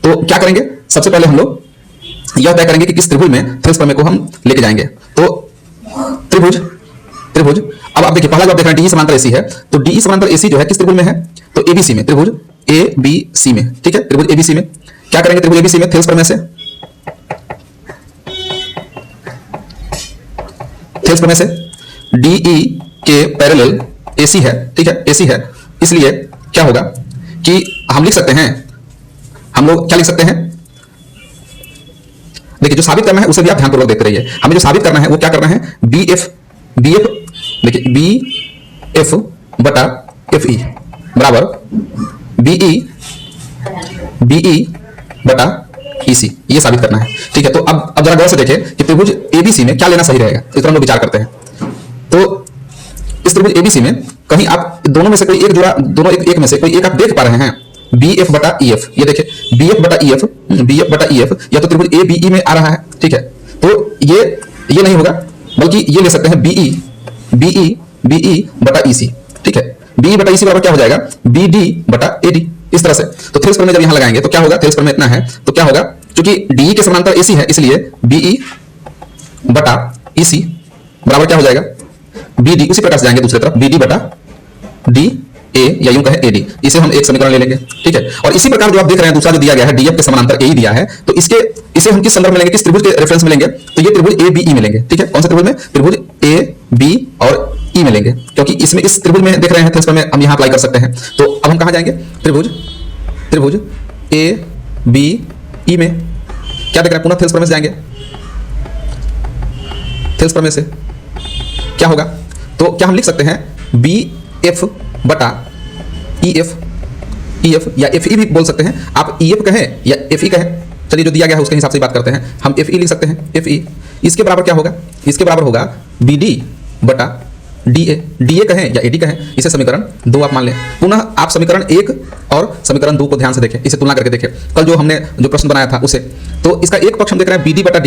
तो क्या करेंगे, सबसे पहले हम लोग यह तय करेंगे कि किस त्रिभुज में थेल्स प्रमेय को हम लेके जाएंगे। तो त्रिभुज त्रिभुज अब आप देखिए, पहला जो आप देख रहे हैं DE समांतर AC है, तो DE समांतर AC जो है किस त्रिभुज में है, तो ABC में, त्रिभुज ABC में। ठीक है, त्रिभुज ABC में क्या करेंगे, त्रिभुज ABC में थेल्स प्रमेय से, थेल्स प्रमेय से DE के पैरेलल AC है। ठीक है, AC है, इसलिए क्या होगा कि हम लिख सकते हैं, हम लोग क्या लिख सकते हैं, देखिए जो साबित करना है उसे भी आप ध्यानपूर्वक देखते रहिए। हमें जो साबित करना है वो क्या करना है, BF देखिए BF बटा FE बराबर BE बटा EC, ये साबित करना है। ठीक है, तो अब जरा गौर से देखें कि त्रिभुज ABC में क्या लेना सही रहेगा, इस पर हम लोग विचार करते हैं। तो इस त्रिभुज ABC में कहीं आप दोनों में से कोई एक जुड़ा, दोनों एक में से कोई एक आप देख पा रहे हैं, BF बटा EF, ये देखिए BF बटा EF या तो त्रिभुज ABE में आ रहा है। ठीक है, तो ये नहीं होगा, बल्कि ये ले सकते हैं BE बटा EC। ठीक है, BE बटा EC बराबर क्या हो जाएगा, BD बटा AD, इस तरह से। तो थेल्स प्रमेय जब यहां लगाएंगे तो क्या होगा, थेल्स प्रमेय इतना है तो क्या होगा, क्योंकि DE के समांतर AC है इसलिए BE बटा EC बराबर क्या हो जाएगा, BD, उसी प्रकार से जाएंगे दूसरी तरफ, BD बटा DA या यूं कहें AD, इसे हम एक समीकरण ले लेंगे। ठीक है, और इसी प्रकार जो आप देख रहे हैं दूसरा जो दिया गया है DF के समांतर AE दिया है, तो इसे हम किस संदर्भ में लेंगे, किस त्रिभुज के रेफरेंस में लेंगे, तो ये त्रिभुज ABE में लेंगे। ठीक है, कौन से त्रिभुज में, त्रिभुज AB और E में लेंगे, क्योंकि इसमें इस त्रिभुज में देख रहे हैं थेल्स प्रमेय हम यहां अप्लाई कर सकते हैं। तो अब हम कहां जाएंगे, त्रिभुज ABE में क्या देख रहे हैं, पुनः थेल्स प्रमेय से जाएंगे। थेल्स प्रमेय से क्या होगा, तो क्या हम लिख सकते हैं BF बटा EF या FE भी बोल सकते हैं आप, EF कहें या FE कहें, चलिए जो दिया गया है उसके हिसाब से बात करते हैं, हम FE लिख सकते हैं। FE इसके बराबर क्या होगा, इसके बराबर होगा BD बटा DA कहें या AD कहें, इसे समीकरण 2 आप मान लें। पुनः आप समीकरण 1 और समीकरण 2 को ध्यान से देखें, इसे तुलना करके देखें, कल जो हमने जो प्रश्न बनाया था उसे, तो इसका एक पक्ष हम देख रहे हैं BD बटा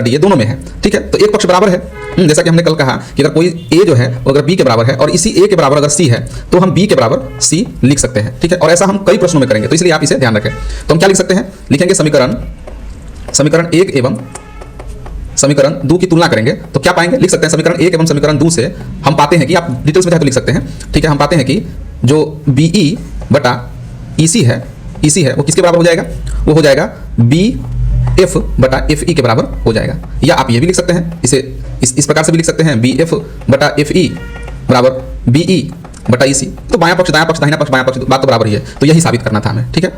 DA दोनों में है। ठीक है, तो एक पक्ष बराबर है, जैसा कि हमने कल कहा कि अगर कोई A जो है वो अगर B के बराबर है और इसी A के बराबर अगर C है तो हम B के बराबर C लिख सकते हैं। ठीक है, और ऐसा हम कई प्रश्नों में करेंगे, तो इसलिए आप इसे ध्यान रखें। तो हम क्या लिख सकते हैं, लिखेंगे समीकरण 1 एवं समीकरण 2 की तुलना करेंगे तो क्या पाएंगे, लिख सकते हैं समीकरण 1 एवं समीकरण 2 से हम पाते हैं कि, आप डिटेल्स में चाहे तो लिख सकते हैं। ठीक है, हम पाते हैं कि जो BE बटा EC है वो किसके बराबर हो जाएगा, वो हो जाएगा BF बटा FE के बराबर हो जाएगा। या आप ये भी लिख सकते हैं, इसे इस प्रकार से भी लिख सकते हैं, BF बटा FE बराबर BE बटा EC। तो बायां पक्ष दायां पक्ष दाहिना पक्ष बायां पक्ष बात तो बराबर ही है, तो यही साबित करना था हमें। ठीक है।